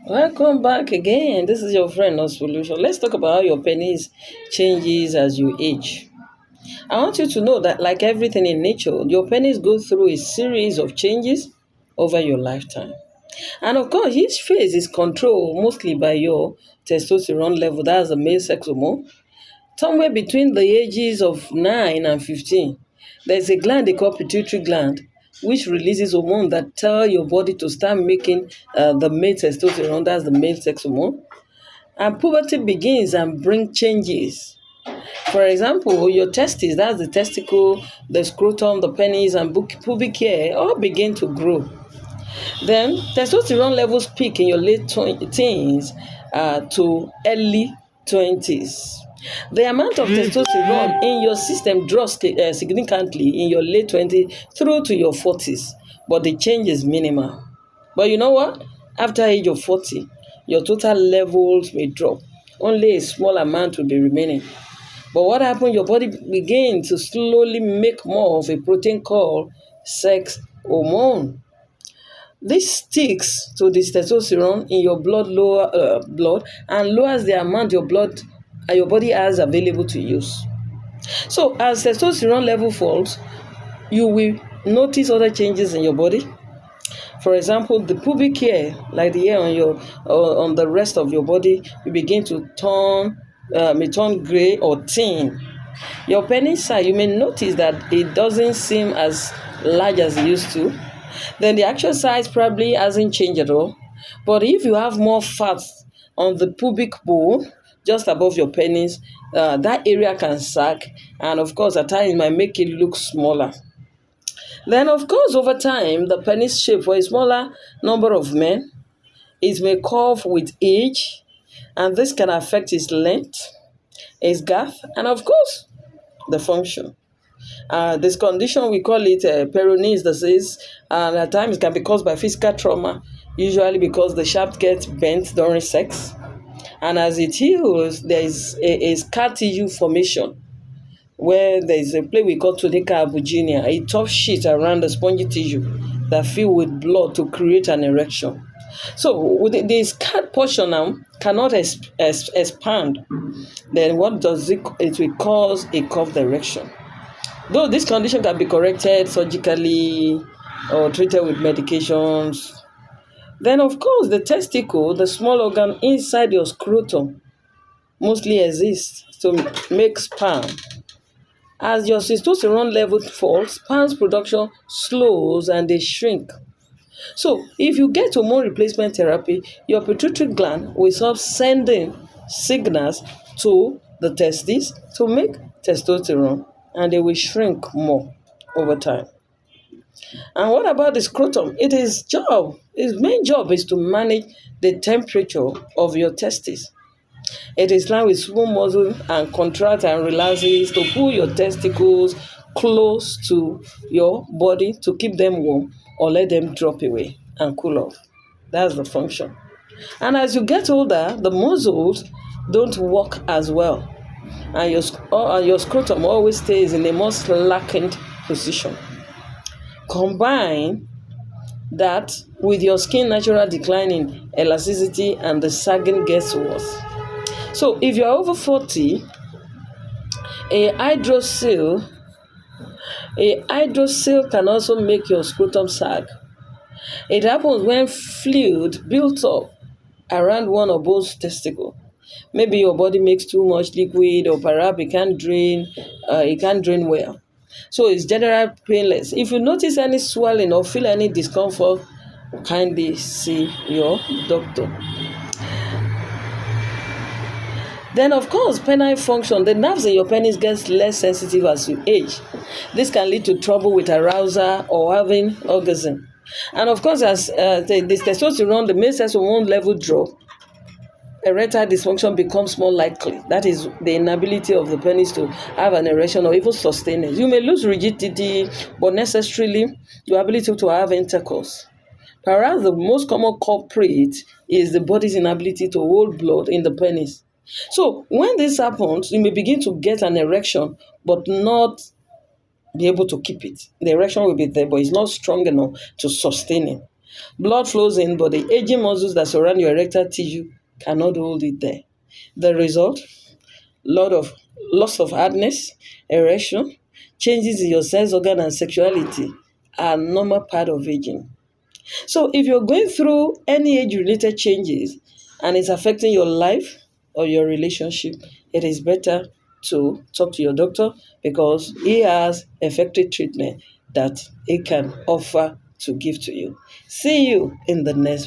Welcome back again. This is your friend, Not Solution. Let's talk about how your penis changes as you age. I want you to know that, like everything in nature, your penis goes through a series of changes over your lifetime. And of course, each phase is controlled mostly by your testosterone level. That's the male sex hormone. Somewhere between the ages of 9 and 15, there's a gland they call pituitary gland, which releases hormone that tell your body to start making the male testosterone, that's the male sex hormone. And puberty begins and bring changes. For example, your testes, that's the testicle, the scrotum, the penis, and pubic hair, all begin to grow. Then testosterone levels peak in your late teens to early 20s. The amount of testosterone in your system drops significantly in your late 20s through to your 40s, but the change is minimal. But you know what? After age of 40, your total levels may drop. Only a small amount will be remaining. But what happens? Your body begins to slowly make more of a protein called sex hormone. This sticks to the testosterone in your blood and lowers the amount your body has available to use. So as testosterone level falls, you will notice other changes in your body. For example, the pubic hair, like the hair on the rest of your body, will begin to may turn gray or thin. Your penis size, you may notice that it doesn't seem as large as it used to. Then the actual size probably hasn't changed at all. But if you have more fat on the pubic bone, just above your penis, that area can sag, and of course, at times it might make it look smaller. Then, of course, over time, the penis shape for a smaller number of men, it may curve with age, and this can affect its length, its girth, and of course, the function. This condition, we call it Peyronie's disease, and at times it can be caused by physical trauma, usually because the shaft gets bent during sex. And as it heals, there is a scar tissue formation where there is a place we call tunica albuginea, a tough sheet around the spongy tissue that fill with blood to create an erection. So with the scarred portion now cannot expand. Then what does it? It will cause a curved erection. Though this condition can be corrected surgically or treated with medications. Then, of course, the testicle, the small organ inside your scrotum, mostly exists to make sperm. As your testosterone level falls, sperm production slows and they shrink. So, if you get hormone replacement therapy, your pituitary gland will stop sending signals to the testes to make testosterone, and they will shrink more over time. And what about the scrotum? Its main job is to manage the temperature of your testes. It is lined with small muscle and contracts and relaxes to pull your testicles close to your body to keep them warm or let them drop away and cool off. That's the function. And as you get older, the muscles don't work as well, and your scrotum always stays in a more slackened position. Combine that with your skin natural decline in elasticity and the sagging gets worse. So if you're over 40, a hydrocele, a hydrocele can also make your scrotum sag. It happens when fluid builds up around one or both testicles. Maybe your body makes too much liquid, or perhaps it can't drain well. So it's generally painless. If you notice any swelling or feel any discomfort, kindly see your doctor. Then, of course, penile function. The nerves in your penis gets less sensitive as you age. This can lead to trouble with arousal or having orgasm. And of course, as the testosterone, the male sex hormone level drop, erectile dysfunction becomes more likely. That is the inability of the penis to have an erection or even sustain it. You may lose rigidity, but necessarily your ability to have intercourse. Perhaps the most common culprit is the body's inability to hold blood in the penis. So when this happens, you may begin to get an erection, but not be able to keep it. The erection will be there, but it's not strong enough to sustain it. Blood flows in, but the aging muscles that surround your erectile tissue cannot hold it there. The result? Lot of loss of hardness, erection, changes in your sex organ and sexuality are normal part of aging. So if you're going through any age-related changes and it's affecting your life or your relationship, it is better to talk to your doctor because he has effective treatment that he can offer to give to you. See you in the next video.